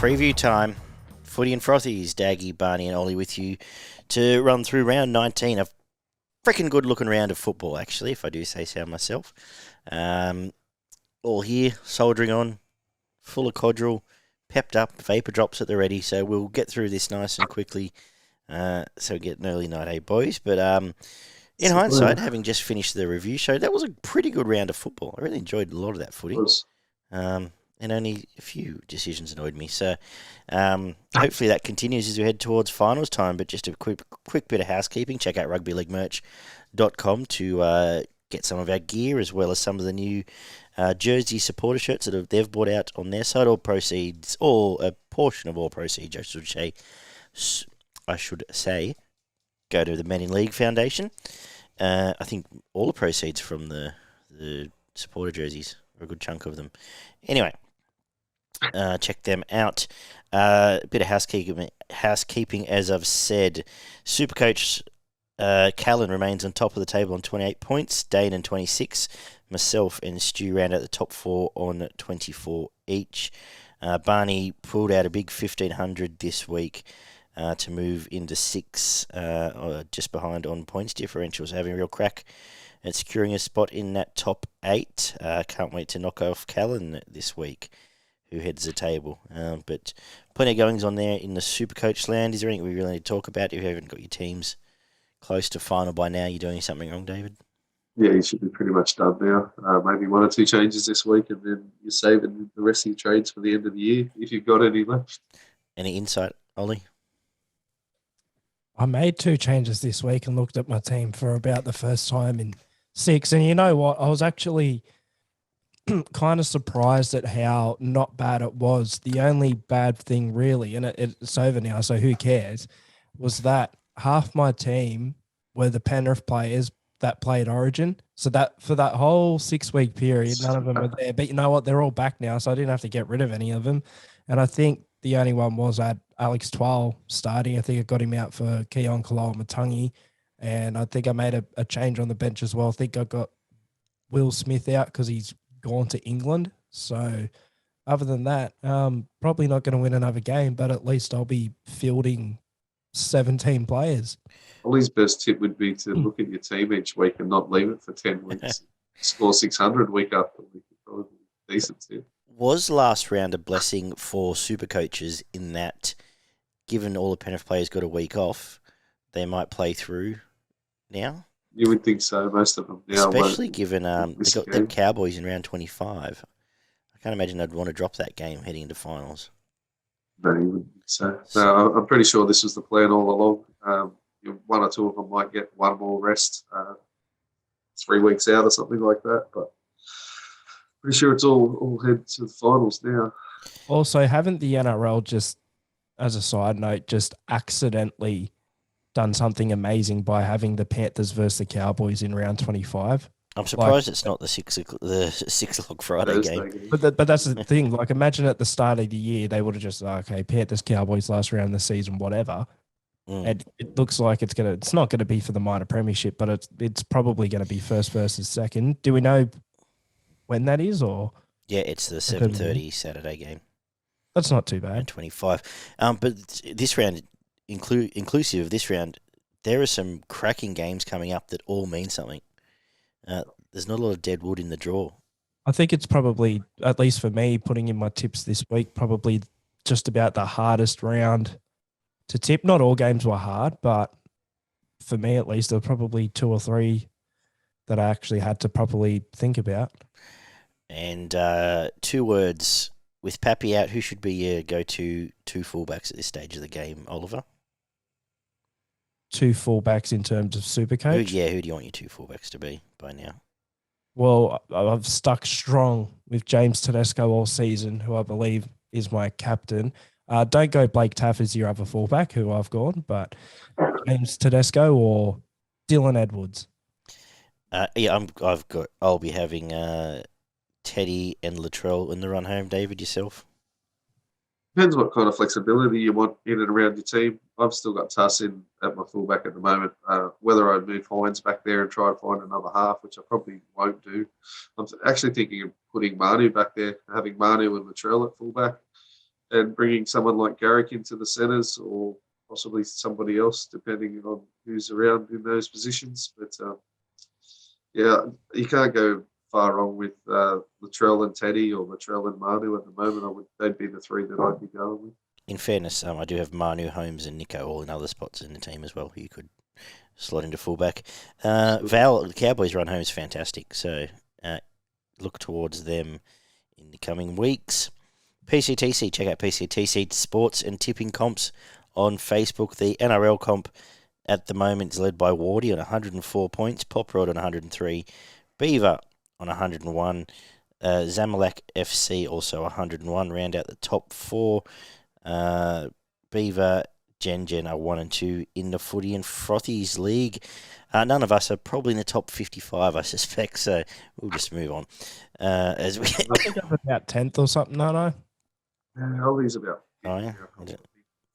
Preview time. Footy and Frothies, Daggy, Barney and Oli with you to run through round 19. A freaking good looking round of football, actually, if I do say so myself. All here, soldiering on, full of codral, pepped up, vapour drops at the ready. So we'll get through this nice and quickly so we get an early night, boys. But in hindsight, having just finished the review show, that was a pretty good round of football. I really enjoyed a lot of that footy. And only a few decisions annoyed me. So hopefully that continues as we head towards finals time. But just a quick bit of housekeeping. Check out rugbyleaguemerch.com to get some of our gear as well as some of the new jersey supporter shirts that they've brought out on their side. All proceeds, or a portion of all proceeds, I should say, go to the Men in League Foundation. I think all the proceeds from the supporter jerseys, or a good chunk of them. Anyway, check them out. A bit of housekeeping, as I've said. Supercoach Callan remains on top of the table on 28 points. Dane and 26. Myself and Stu round out the top four on 24 each. Barney pulled out a big 1,500 this week to move into 6, just behind on points differentials, having a real crack at securing a spot in that top 8. Can't wait to knock off Callan this week, who heads the table. But plenty of goings on there in the Supercoach land. Is there anything we really need to talk about? If you haven't got your teams close to final by now, you're doing something wrong, David? Yeah, you should be pretty much done now. Maybe 1 or 2 changes this week, and then you're saving the rest of your trades for the end of the year, if you've got any left. Any insight, Ollie? I made 2 changes this week and looked at my team for about the first time in 6. And you know what? I was actually kind of surprised at how not bad it was. The only bad thing really, and it's over now, so who cares, was that half my team were the Penrith players that played Origin. So that for that whole 6-week period, none of them were there. But you know what? They're all back now, so I didn't have to get rid of any of them. And I think the only one was I had Alex Twal starting. I think I got him out for Keon Koloamatangi. And I think I made a change on the bench as well. I think I got Will Smith out because he's gone to England. So other than that, probably not going to win another game, but at least I'll be fielding 17 players. Ollie's best tip would be to look at your team each week and not leave it for 10 weeks. Score 600 week after week. Probably a decent tip. Was last round a blessing for super coaches in that, given all the Penrith players got a week off, they might play through now? You would think so, most of them now. Especially given they got the Cowboys in round 25. I can't imagine they'd want to drop that game heading into finals. No, you wouldn't think so. No, I'm pretty sure this was the plan all along. 1 or 2 of them might get one more rest 3 weeks out or something like that, but pretty sure it's all head to the finals now. Also, haven't the NRL just, as a side note, just accidentally done something amazing by having the Panthers versus the Cowboys in round 25? I'm surprised it's not the 6 o'clock Friday game. But that's the thing. Like, imagine at the start of the year, they would have just, okay, Panthers, Cowboys last round of the season, whatever. And it looks like it's not going to be for the minor premiership, but it's probably going to be first versus second. Do we know when that is, or? Yeah, it's the 7:30 Saturday game. That's not too bad. 25. But this round, inclusive of this round, there are some cracking games coming up that all mean something. There's not a lot of dead wood in the draw. I think it's probably, at least for me, putting in my tips this week, probably just about the hardest round to tip. Not all games were hard, but for me at least, there were probably 2 or 3 that I actually had to properly think about. And 2 words, with Pappy out, who should be your go-to 2 fullbacks at this stage of the game, Oliver? 2 fullbacks in terms of Supercoach? Who do you want your 2 fullbacks to be by now? Well, I've stuck strong with James Tedesco all season, who I believe is my captain. Don't go Blake Taff as your other fullback, who I've gone, but James Tedesco or Dylan Edwards. I'll be having Teddy and Latrell in the run home. David, yourself? Depends what kind of flexibility you want in and around your team. I've still got Tuss in at my fullback at the moment. Whether I move Hines back there and try and find another half, which I probably won't do. I'm actually thinking of putting Manu back there, having Manu and Latrell at fullback, and bringing someone like Garrick into the centres or possibly somebody else, depending on who's around in those positions. But yeah, you can't go far wrong with Latrell and Teddy or Latrell and Manu at the moment. They'd be the three that I'd be going with. In fairness, I do have Manu, Holmes, and Nico all in other spots in the team as well, who you could slot into fullback. Val, the Cowboys' run home is fantastic, so look towards them in the coming weeks. PCTC, check out PCTC Sports and Tipping Comps on Facebook. The NRL comp at the moment is led by Wardy on 104 points, Pop Rod on 103, Beaver on 101, Zamalek FC also 101, round out the top four. Beaver, Gen are 1 and 2 in the Footy and Frothies League. None of us are probably in the top 55, I suspect, so we'll just move on. As we I think I'm about 10th or something, no? Ollie's about, yeah.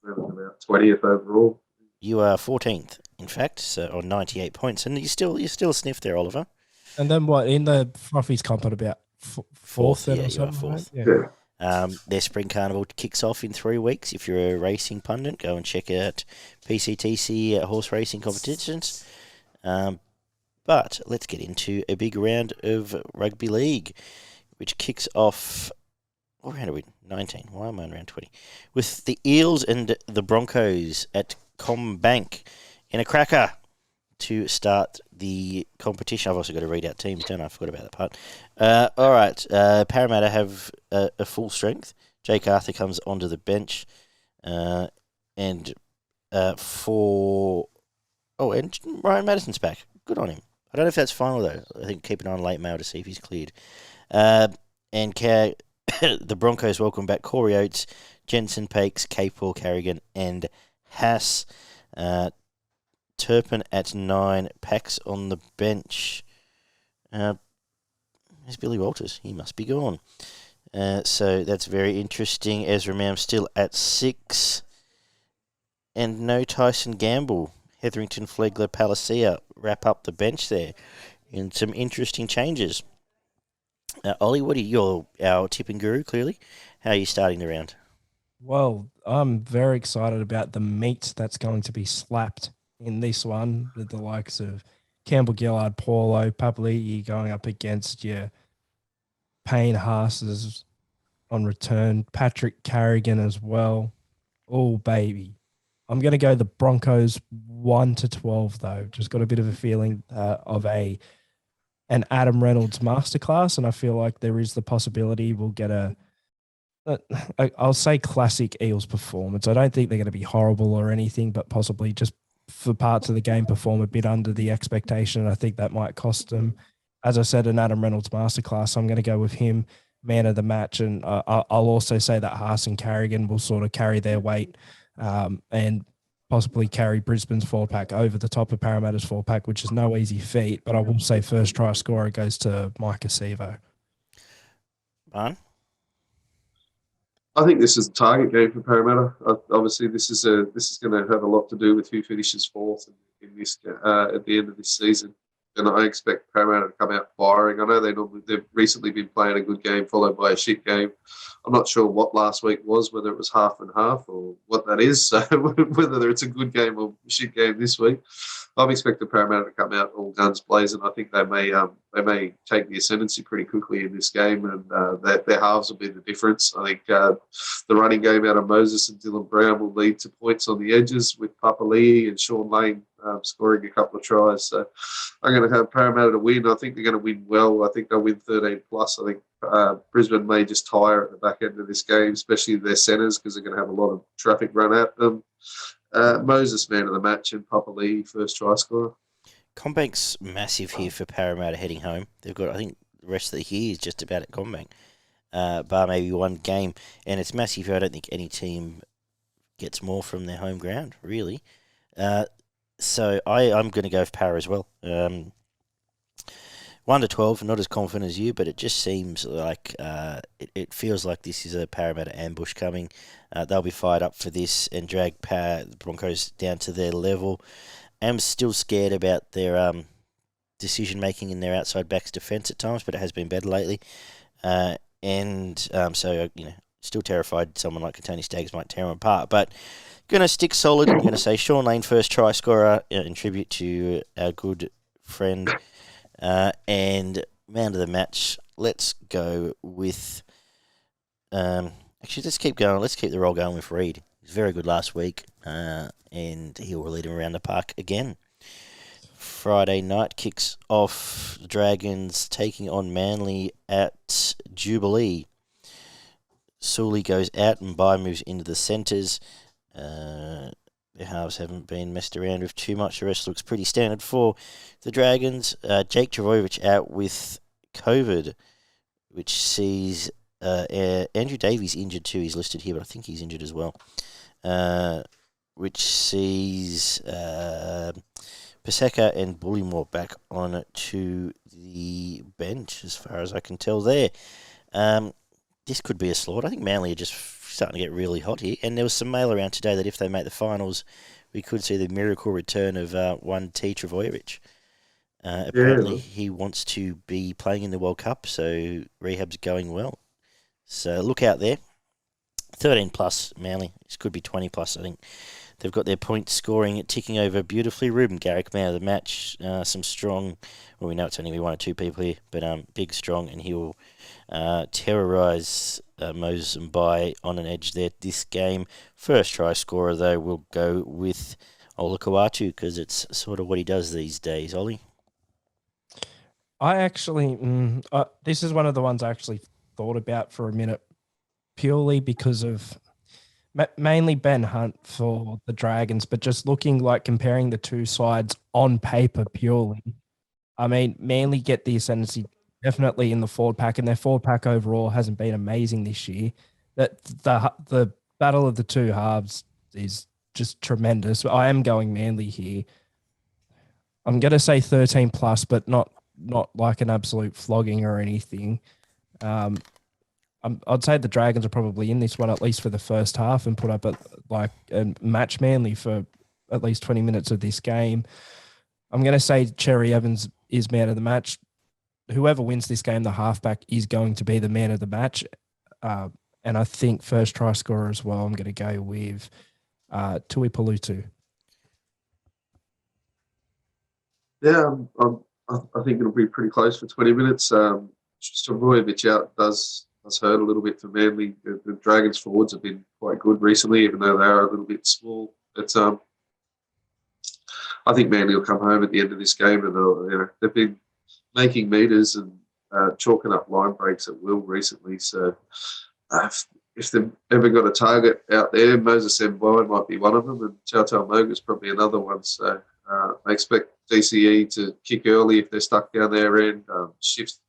About 20th overall. You are 14th, in fact, so on 98 points, and you still sniff there, Oliver. And then what, in the Frothies comp at about fourth then yeah, or something? you are fourth. Right? Yeah. Their spring carnival kicks off in 3 weeks. If you're a racing pundit, go and check out PCTC horse racing competitions. But let's get into a big round of rugby league, which kicks off. What round are we? 19. Why am I on round 20? With the Eels and the Broncos at CommBank in a cracker to start the competition. I've also got to read out teams, don't I? I forgot about that part. All right. Parramatta have a full strength. Jake Arthur comes onto the bench. And Ryan Madison's back. Good on him. I don't know if that's final, though. I think keep an eye on late mail to see if he's cleared. The Broncos welcome back Corey Oates, Jensen Pakes, K-Paul Carrigan, and Haas. Turpin at 9, Pax on the bench. There's Billy Walters. He must be gone. So that's very interesting. Ezra Mam still at 6. And no Tyson Gamble. Hetherington, Flegler, Palacia wrap up the bench there. And some interesting changes. Ollie, you're our tipping guru, clearly. How are you starting the round? Well, I'm very excited about the meat that's going to be slapped in this one with the likes of Campbell Gillard, Paulo, Papali'i going up against your Payne Haas's on return, Patrick Carrigan as well. Oh, baby. I'm going to go the Broncos 1-12, though. Just got a bit of a feeling of an Adam Reynolds masterclass, and I feel like there is the possibility we'll get I'll say classic Eels performance. I don't think they're going to be horrible or anything, but possibly just for parts of the game perform a bit under the expectation. I think that might cost them. As I said, an Adam Reynolds masterclass. I'm going to go with him, man of the match, and I'll also say that Haas and Carrigan will sort of carry their weight and possibly carry Brisbane's forward pack over the top of Parramatta's forward pack, which is no easy feat. But I will say first try scorer goes to Micah Sevo. Barn? I think this is a target game for Parramatta. Obviously, this is going to have a lot to do with who finishes fourth in this at the end of this season. And I expect Parramatta to come out firing. I know they've recently been playing a good game followed by a shit game. I'm not sure what last week was, whether it was half and half or what that is. So whether it's a good game or a shit game this week, I'm expecting Parramatta to come out all guns blazing. I think they may take the ascendancy pretty quickly in this game, and their halves will be the difference. I think the running game out of Moses and Dylan Brown will lead to points on the edges with Papali'i and Sean Lane scoring a couple of tries. So I'm going to have Parramatta to win. I think they're going to win well. I think they'll win 13+. I think Brisbane may just tire at the back end of this game, especially their centres, because they're going to have a lot of traffic run at them. Moses, man of the match, and Papali'i, first try scorer. CommBank's massive here for Parramatta heading home. They've got, I think, the rest of the year is just about at CommBank, bar maybe one game. And it's massive here. I don't think any team gets more from their home ground, really. So I'm going to go for Parra as well. 1-12, not as confident as you, but it just seems like it feels like this is a Parramatta ambush coming. They'll be fired up for this and drag the Broncos down to their level. I'm still scared about their decision-making in their outside backs defence at times, but it has been better lately. So still terrified someone like Katoni Staggs might tear him apart. But going to stick solid. I'm going to say Sean Lane, first try scorer, in tribute to our good friend. And man of the match, let's go with... actually, let's keep going. Let's keep the roll going with Reid. He was very good last week, and he will lead him around the park again. Friday night kicks off the Dragons taking on Manly at Jubilee. Sully goes out and Bai moves into the centres. The halves haven't been messed around with too much. The rest looks pretty standard for the Dragons. Jake Trbojevic out with COVID, which sees Andrew Davies injured too. He's listed here, but I think he's injured as well. Which sees Paseka and Bullymore back on to the bench, as far as I can tell there. This could be a slaughter. I think Manly are just starting to get really hot here. And there was some mail around today that if they make the finals, we could see the miracle return of one T. Trbojevic. Apparently, he wants to be playing in the World Cup, so rehab's going well. So look out there. 13 plus Manly. This could be 20 plus, I think. They've got their point scoring ticking over beautifully. Ruben Garrick, man of the match. Some strong... Well, we know it's only one or two people here, but big, strong, and he will terrorise Moses and Bai on an edge there this game. First try scorer, though, will go with Olakau'atu because it's sort of what he does these days. Ollie? I actually... this is one of the ones I actually thought about for a minute, purely because of... Mainly Ben Hunt for the Dragons, but just looking like comparing the two sides on paper purely. I mean, Manly get the ascendancy definitely in the forward pack, and their forward pack overall hasn't been amazing this year. That the battle of the two halves is just tremendous. I am going Manly here. I'm going to say 13 plus, but not like an absolute flogging or anything. I'd say the Dragons are probably in this one, at least for the first half, and put up a match Manly for at least 20 minutes of this game. I'm going to say Cherry Evans is man of the match. Whoever wins this game, the halfback, is going to be the man of the match. And I think first try scorer as well, I'm going to go with Tui Palutu. Yeah, I think it'll be pretty close for 20 minutes. Trbojevic out does hurt a little bit for Manly. The Dragons forwards have been quite good recently, even though they are a little bit small. But I think Manly will come home at the end of this game, and they've been making meters and chalking up line breaks at will recently. So if they've ever got a target out there, Moses Mboy might be one of them, and Chautal Moga's probably another one. So I expect DCE to kick early if they're stuck down their end, shift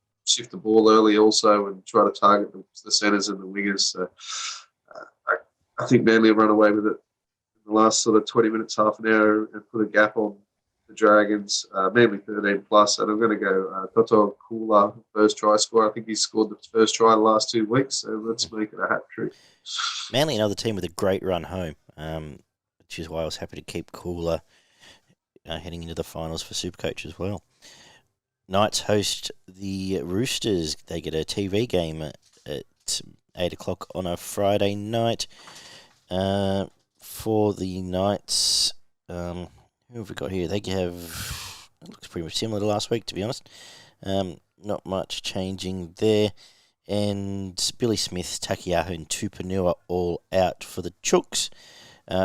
the ball early also, and try to target the centres and the wingers. So I think Manly will run away with it in the last sort of 20 minutes, half an hour, and put a gap on the Dragons. Manly 13 plus, and I'm going to go Toto Kula, first try scorer. I think he's scored the first try the last 2 weeks, so let's make it a hat trick. Manly, another team with a great run home, which is why I was happy to keep Kula heading into the finals for Supercoach as well. Knights host the Roosters. They get a TV game at 8 o'clock on a Friday night. For the Knights, who have we got here? They have... It looks pretty much similar to last week, to be honest. Not much changing there. And Billy Smith, Takiaho and Tupanua all out for the Chooks,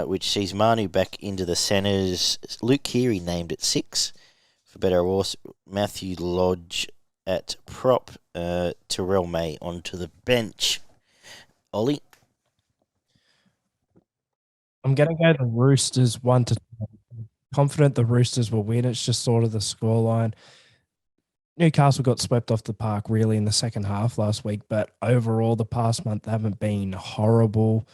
which sees Manu back into the centres. Luke Keary named at 6. For better or worse, Matthew Lodge at prop, Terrell May onto the bench. Ollie? I'm going to go the Roosters 1-2. Confident the Roosters will win. It's just sort of the scoreline. Newcastle got swept off the park really in the second half last week, but overall the past month haven't been horrible.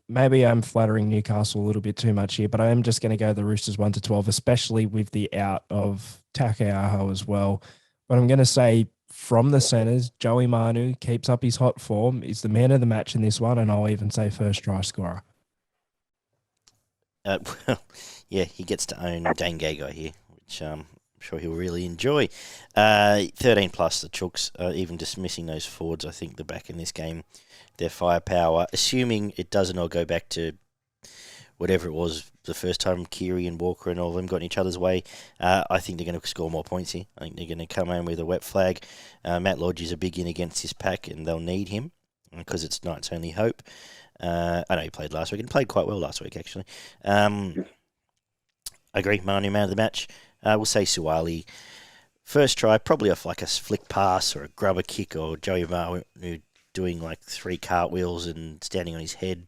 Maybe I'm flattering Newcastle a little bit too much here, but I am just going to go the Roosters 1-12, especially with the out of Takeaho as well. But I'm going to say from the centres, Joey Manu keeps up his hot form, is the man of the match in this one, and I'll even say first try scorer. Well, yeah, he gets to own Dane Gagai here, which I'm sure he'll really enjoy. 13 plus the Chooks, even dismissing those forwards, I think the back in this game, their firepower, assuming it doesn't all go back to whatever it was the first time Keary and Walker and all of them got in each other's way, I think they're going to score more points here. I think they're going to come in with a wet flag. Matt Lodge is a big in against this pack, and they'll need him because it's Knight's only hope. I know he played last week and played quite well last week, actually. I agree, Manu, man of the match. We'll say Suwali. First try, probably off like a flick pass or a grubber kick, or Joey Manu doing like 3 cartwheels and standing on his head.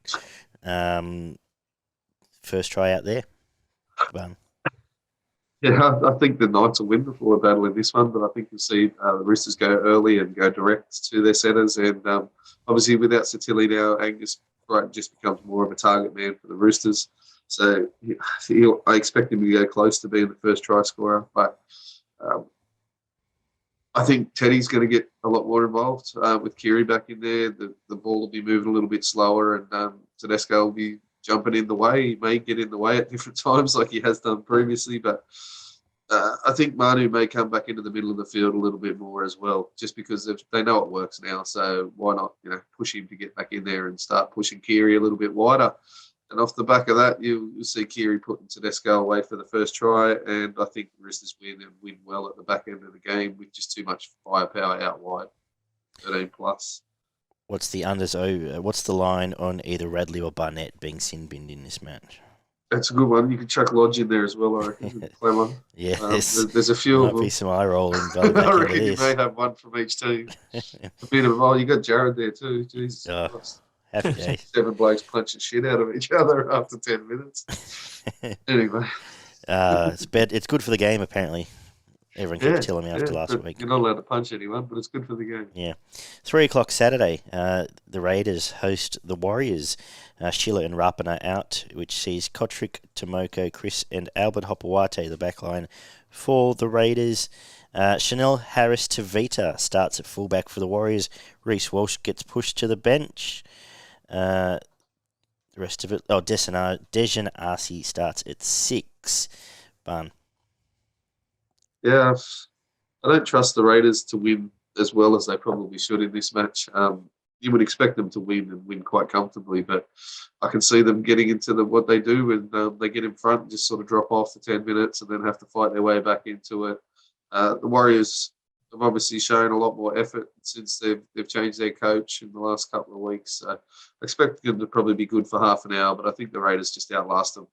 First try out there. Yeah, I think the Knights will win the forward battle in this one, but I think you'll see the Roosters go early and go direct to their centres. And obviously, without Satilli now, Angus Brighton just becomes more of a target man for the Roosters. So I expect him to go close to being the first try scorer. But I think Teddy's going to get a lot more involved with Keary back in there. The ball will be moving a little bit slower, and Tedesco will be jumping in the way. He may get in the way at different times like he has done previously, but I think Manu may come back into the middle of the field a little bit more as well, just because they know it works now. So why not, push him to get back in there and start pushing Keary a little bit wider. And off the back of that, you'll see Keary putting Tedesco away for the first try, and I think the Roosters win and win well at the back end of the game with just too much firepower out wide. 13 plus. What's the unders? What's the line on either Radley or Barnett being sin binned in this match? That's a good one. You can chuck Lodge in there as well, I reckon. Clever. Yeah, there's a few of them. Might be some eye rolling. I reckon you may have one from each team. A bit of you got Jared there too. Jesus Christ. Happy day. 7 blokes punching shit out of each other after 10 minutes. Anyway. It's good for the game, apparently. Everyone kept telling me after last week. You're not allowed to punch anyone, but it's good for the game. Yeah. 3 o'clock Saturday, the Raiders host the Warriors. Sheila and Rapana out, which sees Kotrick, Tomoko, Chris and Albert Hopewate, the backline for the Raiders. Chanel Harris Tavita starts at fullback for the Warriors. Reece Walsh gets pushed to the bench. The rest of it, Dejan Arce starts at 6. Bun. Yeah, I don't trust the Raiders to win as well as they probably should in this match. You would expect them to win and win quite comfortably, but I can see them getting into what they do when they get in front and just sort of drop off for 10 minutes and then have to fight their way back into it. The Warriors have obviously shown a lot more effort since they've changed their coach in the last couple of weeks. I expect them to probably be good for half an hour, but I think the Raiders just outlast them.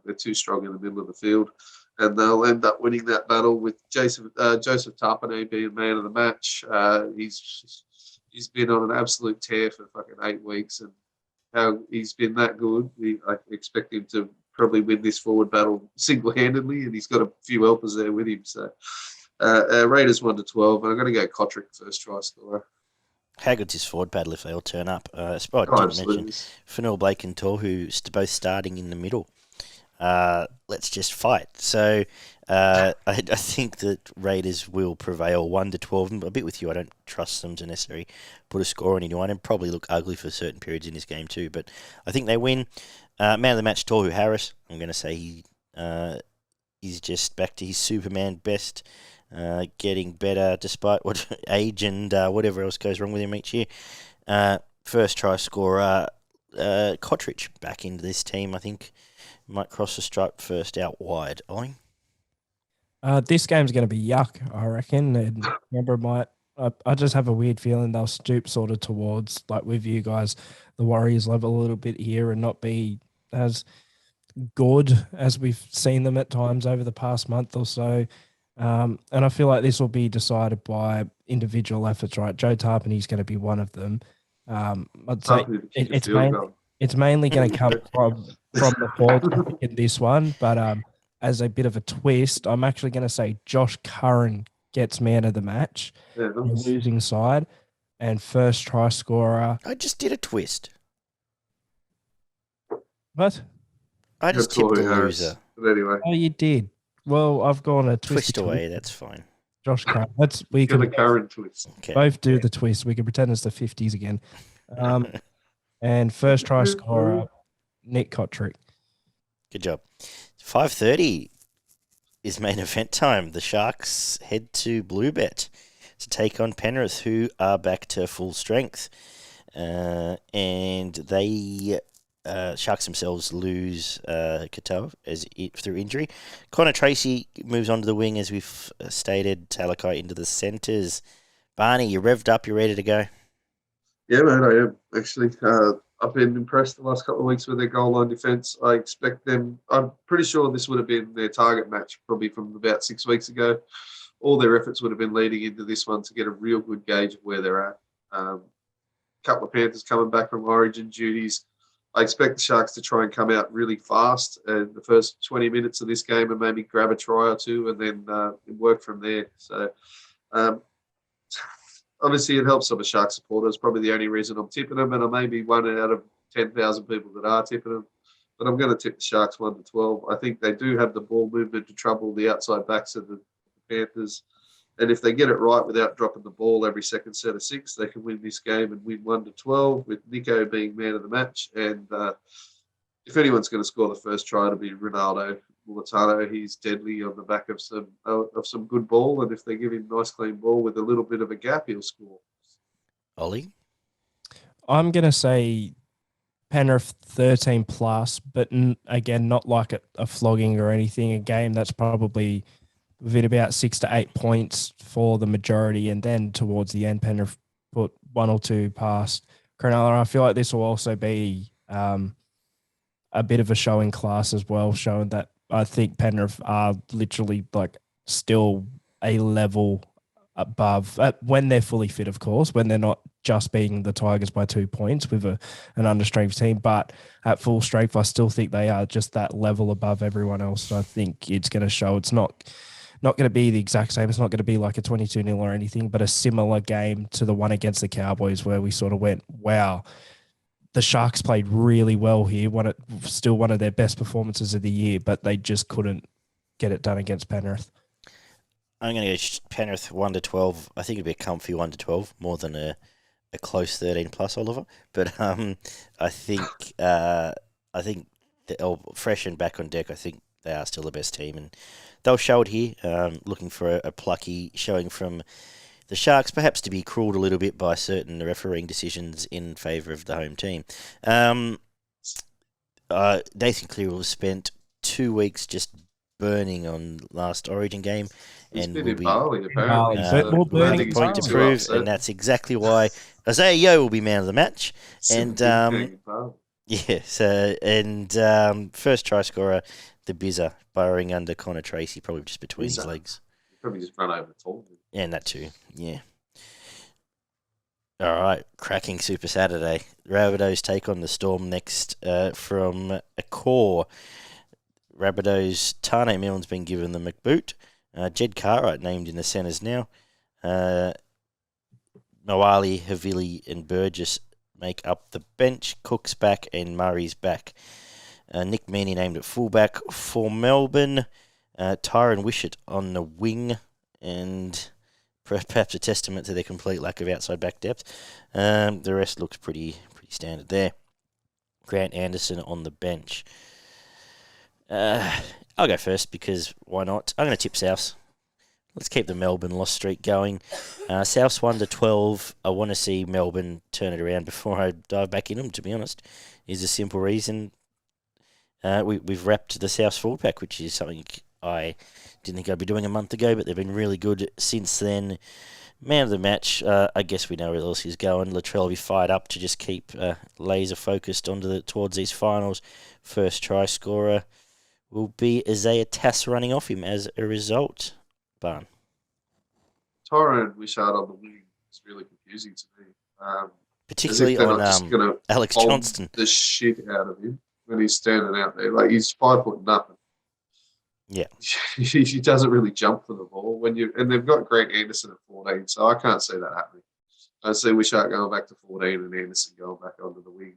They're too strong in the middle of the field. And they'll end up winning that battle with Joseph Tarpanay being man of the match. He's been on an absolute tear for fucking 8 weeks, and how he's been that good. I expect him to probably win this forward battle single-handedly, and he's got a few helpers there with him. So Raiders 1-12, and I'm going to go Kotrick first try scorer. How good's his forward battle if they all turn up? I didn't mention Fanil Blake and Tohu both starting in the middle. Let's just fight. So I think that Raiders will prevail 1-12. I'm a bit with you. I don't trust them to necessarily put a score on anyone, and probably look ugly for certain periods in this game too. But I think they win. Man of the match, Tohu Harris. I'm going to say he's just back to his Superman best, getting better despite what age and whatever else goes wrong with him each year. First try scorer, Kotrick back into this team, I think. Might cross the stripe first out wide. Ollie? This game's going to be yuck, I reckon. And remember, I just have a weird feeling they'll stoop sort of towards, like with you guys, the Warriors level a little bit here and not be as good as we've seen them at times over the past month or so. And I feel like this will be decided by individual efforts, right? Joe Tarpany's going to be one of them. I'd say it's mainly going to come from the forward in this one, but as a bit of a twist, I'm actually going to say Josh Curran gets man of the match, the losing side, and first try scorer. I just did a twist. What? I just tipped the loser. But anyway. Oh, you did. Well, I've gone a twist away. That's fine. Josh Curran. We can the Curran twist. Okay. Both do the twist. We can pretend it's the 50s again. And first try scorer, Nick Kotrick. Good job. 5:30 is main event time. The Sharks head to Bluebet to take on Penrith, who are back to full strength. And they Sharks themselves lose Katoa through injury. Connor Tracy moves on to the wing, as we've stated. Talakai into the centres. Barney, you revved up. You ready to go? Yeah, mate, I am, actually. I've been impressed the last couple of weeks with their goal line defence. I expect them... I'm pretty sure this would have been their target match probably from about 6 weeks ago. All their efforts would have been leading into this one to get a real good gauge of where they're at. Couple of Panthers coming back from origin duties. I expect the Sharks to try and come out really fast in the first 20 minutes of this game and maybe grab a try or two and then work from there. So, obviously, it helps I'm a Shark supporter. It's probably the only reason I'm tipping them, and I may be one out of 10,000 people that are tipping them. But I'm going to tip the Sharks 1-12. I think they do have the ball movement to trouble the outside backs of the Panthers. And if they get it right without dropping the ball every second set of 6, they can win this game and win 1-12, with Nico being man of the match. And if anyone's going to score the first try, it'll be Ronaldo Mulatano. He's deadly on the back of some good ball. And if they give him a nice clean ball with a little bit of a gap, he'll score. Oli? I'm going to say Penrith 13 plus, but again, not like a flogging or anything. A game that's probably within about 6 to 8 points for the majority, and then towards the end, Penrith put 1 or 2 past Cronulla. I feel like this will also be a bit of a show in class as well, showing that I think Penrith are literally like still a level above when they're fully fit, of course, when they're not just beating the Tigers by 2 points with an understrength team, but at full strength, I still think they are just that level above everyone else. So I think it's going to show. It's not going to be the exact same. It's not going to be like a 22-0 or anything, but a similar game to the one against the Cowboys where we sort of went, wow, the Sharks played really well here. Still one of their best performances of the year, but they just couldn't get it done against Penrith. I'm going to go Penrith 1-12. I think it'd be a comfy 1-12 more than a close 13 plus, Oliver. But I think fresh and back on deck, I think they are still the best team, and they'll show it here. Looking for a plucky showing from the Sharks, perhaps to be cruelled a little bit by certain refereeing decisions in favour of the home team. Nathan Cleary has spent 2 weeks just burning on last Origin game, and will be Bali, apparently. More burning burning point to prove, and that's exactly why Isaiah Yeo will be man of the match. And first try scorer, the Bizzer, burrowing under Connor Tracy, probably just between his legs. Probably just run over the tall. Yeah, and that too. Yeah. All right, cracking Super Saturday. Rabbitohs take on the Storm next from a core. Rabbitohs, Tane Milne's been given the McBoot. Jed Cartwright named in the centres now. Moali, Havili and Burgess make up the bench. Cook's back and Murray's back. Nick Meaney named at fullback for Melbourne. Tyron Wishart on the wing, and perhaps a testament to their complete lack of outside back depth. The rest looks pretty standard there. Grant Anderson on the bench. I'll go first because why not? I'm going to tip Souths. Let's keep the Melbourne loss streak going. Souths 1-12. I want to see Melbourne turn it around before I dive back in them, to be honest. Is a simple reason. We've wrapped the Souths full pack, which is something I didn't think I'd be doing a month ago, but they've been really good since then. Man of the match, I guess we know where else he's going. Latrell will be fired up to just keep laser focused towards these finals. First try scorer will be Isaiah Tass running off him as a result. Barn. Tyron Wishart on the wing is really confusing to me. Particularly on Alex Johnston. The shit out of him when he's standing out there. Like, he's 5 foot nothing. Yeah. He doesn't really jump for the ball. And they've got Grant Anderson at 14, so I can't see that happening. I see Wishart going back to 14 and Anderson going back onto the wing.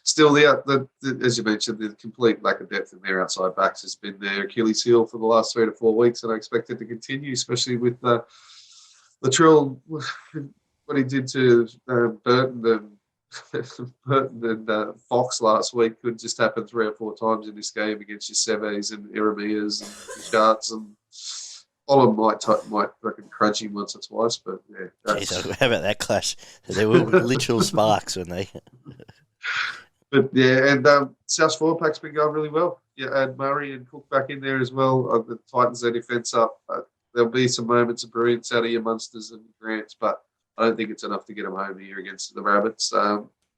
Still, as you mentioned, the complete lack of depth in their outside backs has been their Achilles heel for the last 3 to 4 weeks, and I expect it to continue, especially with Latrell, what he did to Burton and Burton and Fox last week could just happen 3 or 4 times in this game against your Seves and Eremias and Sharks, and Holland might reckon crunch him once or twice, but yeah. Jeez, how about that clash? There were literal sparks when they. But yeah, and South's forward pack's been going really well. Yeah, add Murray and Cook back in there as well. The Titans their defence up. There'll be some moments of brilliance out of your Munsters and Grants, but I don't think it's enough to get them home here against the Rabbits.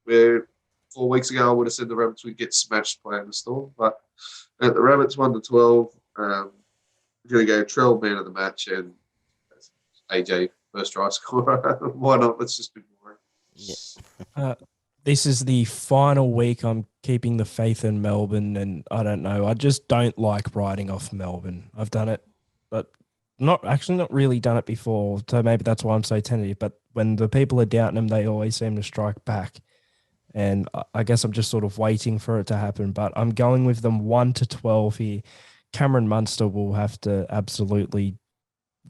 Where 4 weeks ago I would have said the Rabbits would get smashed playing the Storm, but the Rabbits 1-12. We're going to go Trell man of the match and AJ first try scorer. Why not? Let's just be boring. Yeah. This is the final week I'm keeping the faith in Melbourne, and I don't know. I just don't like riding off Melbourne. I've done it, but not really done it before, so maybe that's why I'm so tentative. But when the people are doubting them, they always seem to strike back. And I guess I'm just sort of waiting for it to happen, but I'm going with them 1-12 here. Cameron Munster will have to absolutely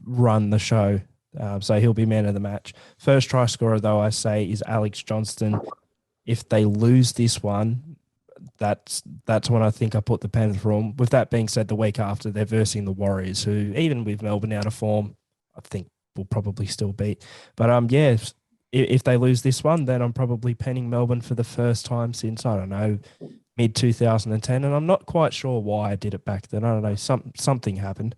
run the show, so he'll be man of the match. First try scorer, though, I say, is Alex Johnston. If they lose this one, that's when I think I put the Panthers on. With that being said, the week after, they're versing the Warriors, who, even with Melbourne out of form, I think will probably still beat. But yeah, if they lose this one, then I'm probably penning Melbourne for the first time since, I don't know, mid-2010, and I'm not quite sure why I did it back then. I don't know, something happened.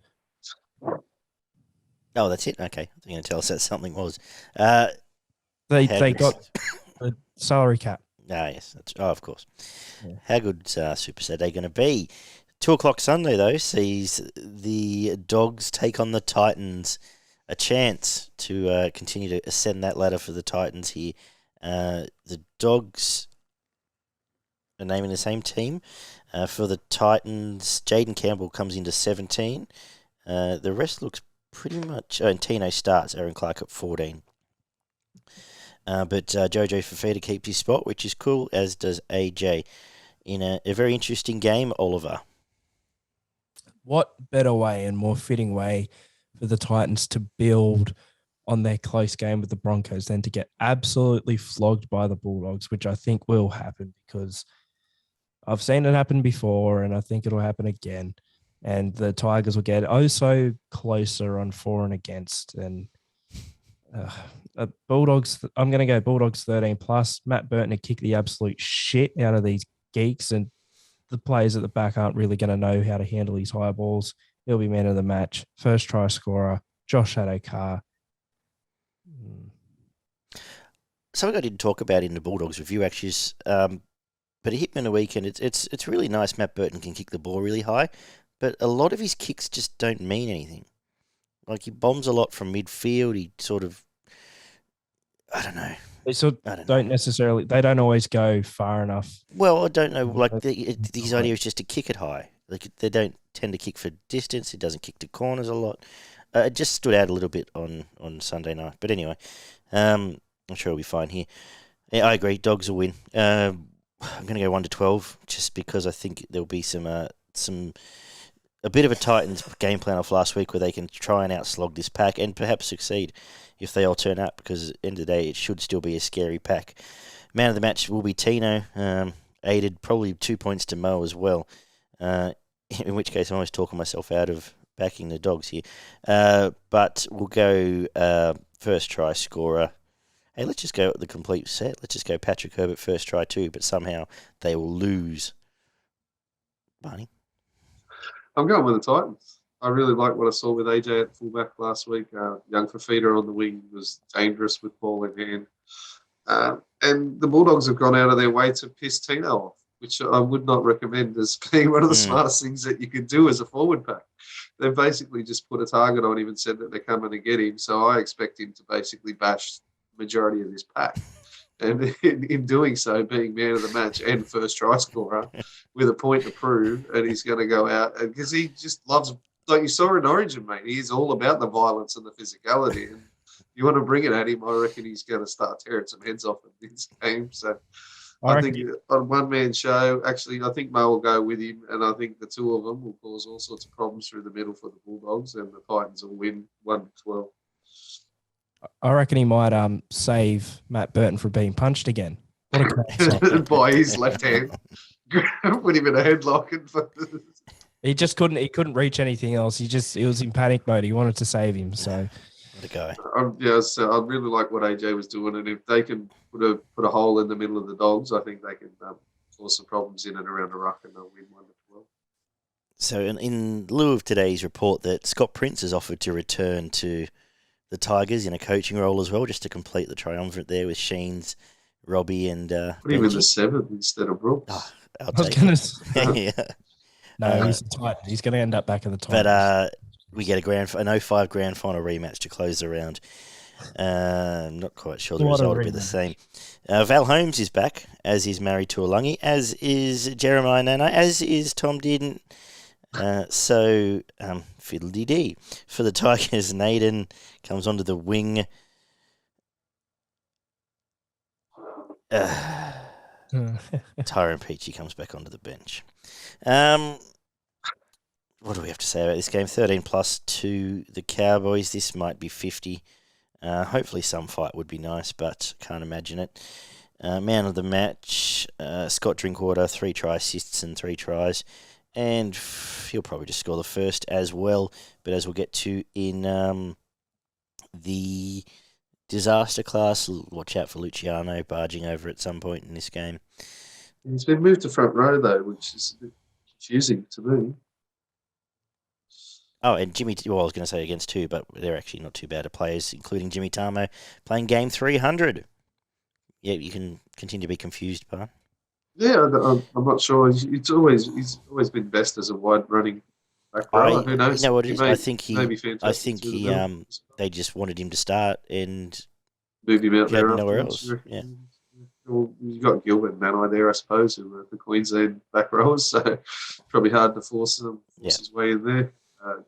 Oh, that's it? Okay. You're going to tell us that something was. They got a salary cap. Ah, yes. Of course. Yeah. How good's Super Saturday going to be? 2 o'clock Sunday, though, sees the Dogs take on the Titans. A chance to continue to ascend that ladder for the Titans here. The Dogs are naming the same team. For the Titans, Jaden Campbell comes into 17. The rest looks pretty much... and Tino starts, Aaron Clark at 14. But Jojo Fafita keeps his spot, which is cool, as does AJ. In a very interesting game, Oliver. What better way and more fitting way for the Titans to build on their close game with the Broncos than to get absolutely flogged by the Bulldogs, which I think will happen because I've seen it happen before and I think it'll happen again. And the Tigers will get so closer on for and against. And Bulldogs, I'm going to go Bulldogs 13 plus. Matt Burton will kick the absolute shit out of these geeks, and the players at the back aren't really going to know how to handle these high balls. He'll be man of the match. First try scorer, Josh Adokar. Something I didn't talk about in the Bulldogs review actually is, but it hit me on the weekend. It's really nice. Matt Burton can kick the ball really high, but a lot of his kicks just don't mean anything. Like, he bombs a lot from midfield. He sort of, I don't know. They don't always go far enough. Well, I don't know. Like, his idea is just to kick it high. Like, they don't tend to kick for distance. He doesn't kick to corners a lot. It just stood out a little bit on Sunday night. But anyway, I'm sure he'll be fine here. Yeah, I agree. Dogs will win. I'm going to go 1-12 just because I think there'll be a bit of a Titans game plan off last week where they can try and outslog this pack and perhaps succeed if they all turn up, because at the end of the day, it should still be a scary pack. Man of the match will be Tino, aided probably 2 points to Mo as well, in which case I'm always talking myself out of backing the Dogs here. But we'll go first try scorer. Hey, let's just go the complete set. Let's just go Patrick Herbert first try too, but somehow they will lose. Barney? I'm going with the Titans. I really like what I saw with AJ at fullback last week. Young Fafita on the wing was dangerous with ball in hand. And the Bulldogs have gone out of their way to piss Tino off, which I would not recommend as being one of the smartest things that you could do as a forward pack. They've basically just put a target on him and said that they're coming to get him. So I expect him to basically bash the majority of this pack. And in doing so, being man of the match and first try scorer with a point to prove, and he's going to go out because he just loves, like you saw in Origin, mate. He's all about the violence and the physicality. And you want to bring it at him, I reckon he's going to start tearing some heads off in this game. So I think on one-man show, actually, I think Mo will go with him, and I think the two of them will cause all sorts of problems through the middle for the Bulldogs, and the Titans will win 1-12. I reckon he might save Matt Burton from being punched again. What a crowd. by his left hand. Put him in a headlock. He just couldn't reach anything else. He was in panic mode. He wanted to save him. So What a guy. So I really like what AJ was doing, and if they can put a hole in the middle of the Dogs, I think they can cause some problems in and around the ruck, and they'll win 1-12. So in lieu of today's report that Scott Prince has offered to return to the Tigers in a coaching role as well, just to complete the triumvirate there with Sheens, Robbie and Put him in the 7th instead of Brooks. Oh, I'll I was take going it. to Yeah. No, he's a Titan. He's going to end up back in the Titans. But we get an 05 grand final rematch to close the round. I'm not quite sure the result will be the same. Val Holmes is back, as is Mary Tuolungi, as is Jeremiah Nana, as is Tom Dearden. So fiddly-dee. For the Tigers, Naden comes onto the wing. Tyrone Peachy comes back onto the bench. What do we have to say about this game? 13 plus to the Cowboys. This might be 50. Hopefully some fight would be nice, but can't imagine it. Man of the match, Scott Drinkwater, 3 try assists and 3 tries. And he'll probably just score the first as well. But as we'll get to in the disaster class, watch out for Luciano barging over at some point in this game. He's been moved to front row, though, which is a bit confusing to me. Oh, and Jimmy, well, I was going to say against 2, but they're actually not too bad of players, including Jimmy Tamo, playing game 300. Yeah, you can continue to be confused, Barn. Yeah, I'm not sure. He's always been best as a wide running back rower. Who knows? You know what it is? I think he they just wanted him to start and moved him out there nowhere else. Yeah. Well, you got Gilbert and Manai there, I suppose, who were the Queensland back rowers, so probably hard to force his way in there.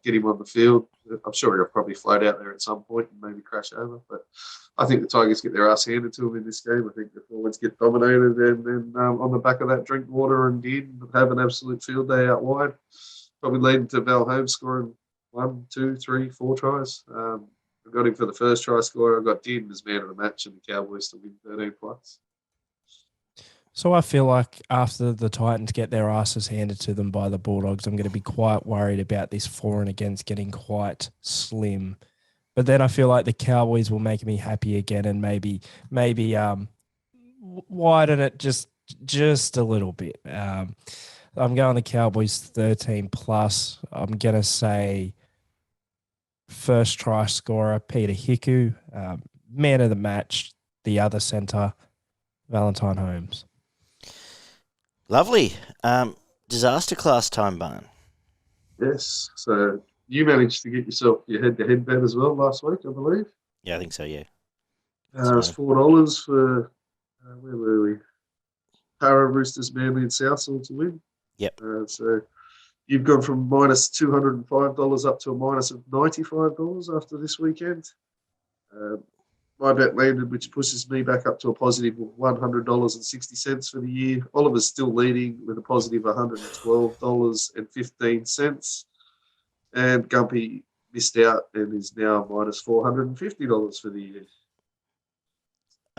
Get him on the field. I'm sure he'll probably float out there at some point and maybe crash over. But I think the Tigers get their ass handed to them in this game. I think the forwards get dominated, and then on the back of that, Drinkwater and Dean have an absolute field day out wide. Probably leading to Val Holmes scoring 1, 2, 3, 4 tries. I got him for the first try scorer. I got Dean as man of the match, and the Cowboys to win 13 plus. So I feel like after the Titans get their asses handed to them by the Bulldogs, I'm going to be quite worried about this for and against getting quite slim. But then I feel like the Cowboys will make me happy again and maybe widen it just a little bit. I'm going the Cowboys 13 plus. I'm going to say first try scorer, Peter Hiku, man of the match, the other centre, Valentine Holmes. Lovely. Disaster class time, Barn. Yes. So you managed to get yourself your head-to-head bet as well last week, I believe. Yeah, I think so, yeah. It's $4 for, where were we? Para, Roosters, Manly and Southall to win. Yep. So you've gone from minus $205 up to a minus of $95 after this weekend. My bet landed, which pushes me back up to a positive of $100.60 for the year. Oliver's still leading with a positive $112.15. And Gumpy missed out and is now minus $450 for the year.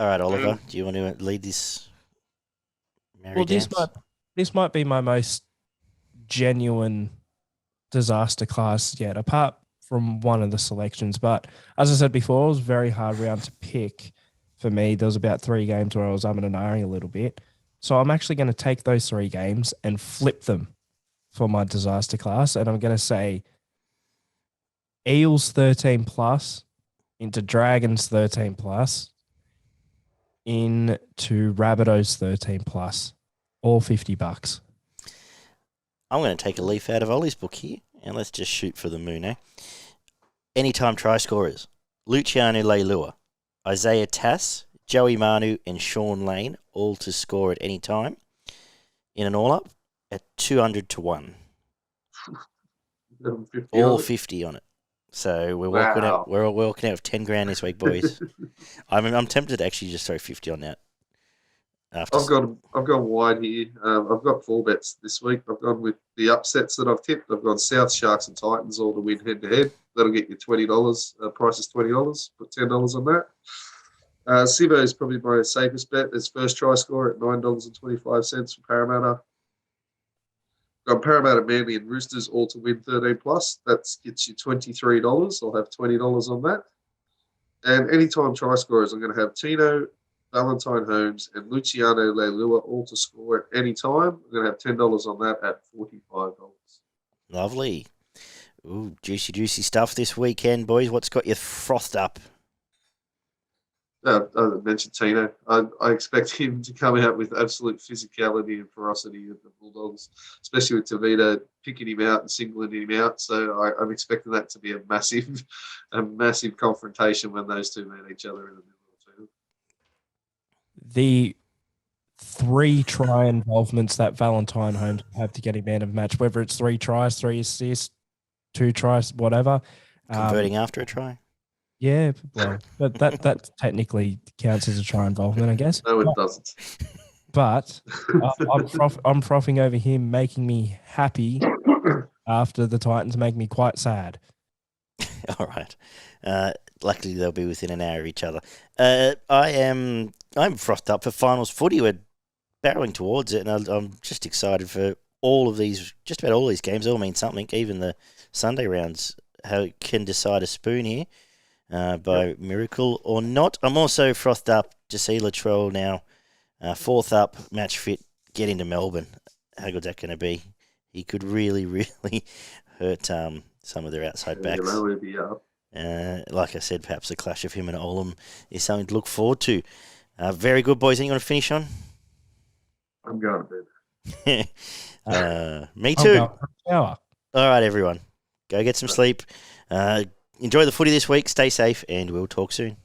All right, Oliver, do you want to lead this merry dance? This might be my most genuine disaster class yet, apart from one of the selections. But as I said before, it was a very hard round to pick for me. There was about 3 games where I was umming and ahhing a little bit. So I'm actually going to take those 3 games and flip them for my disaster class. And I'm going to say Eels 13 plus into Dragons 13 plus into Rabbitohs 13 plus, all $50. I'm going to take a leaf out of Ollie's book here, and let's just shoot for the moon, eh? Anytime try scorers: Luciano Leilua, Isaiah Tass, Joey Manu, and Sean Lane, all to score at any time in an all-up at 200 to 1. All 50 on it. So we're walking out. We're all walking out with 10 grand this week, boys. I'm tempted to actually just throw 50 on that. I've gone wide here. I've got 4 bets this week. I've gone with the upsets that I've tipped. I've gone South, Sharks and Titans all to win head-to-head. That'll get you $20. Price is $20. Put $10 on that. Sivo is probably my safest bet. There's first try score at $9.25 for Parramatta. Got Parramatta, Manly, and Roosters all to win 13 plus. That gets you $23. I'll have $20 on that. And anytime try scorers, I'm going to have Tino, Valentine Holmes, and Luciano Leilua all to score at any time. I'm going to have $10 on that at $45. Lovely. Ooh, juicy stuff this weekend, boys. What's got you frothed up? I mentioned Tino. I expect him to come out with absolute physicality and ferocity of the Bulldogs, especially with Tavita picking him out and singling him out. So I'm expecting that to be a massive confrontation when those two meet each other in the middle of the field. The 3 try involvements that Valentine Holmes have to get him man of match, whether it's 3 tries, 3 assists, 2 tries, whatever. Converting after a try. Yeah, well, but that technically counts as a try involvement, I guess. No, it doesn't. But I'm frothing over him, making me happy after the Titans make me quite sad. All right. Luckily, they'll be within an hour of each other. I'm frothed up for finals footy. We're barreling towards it, and I'm just excited for all of these. Just about all these games all mean something. Even the Sunday rounds can decide a spoon here. By miracle or not. I'm also frothed up to see Latrell now, 4th up, match fit, get into Melbourne. How good's that going to be? He could really, really hurt some of their outside backs. Like I said, perhaps the clash of him and Olam is something to look forward to. Very good, boys. Anything you want to finish on? I'm going to bed. Me too. All right, everyone. Go get some sleep. Enjoy the footy this week. Stay safe, and we'll talk soon.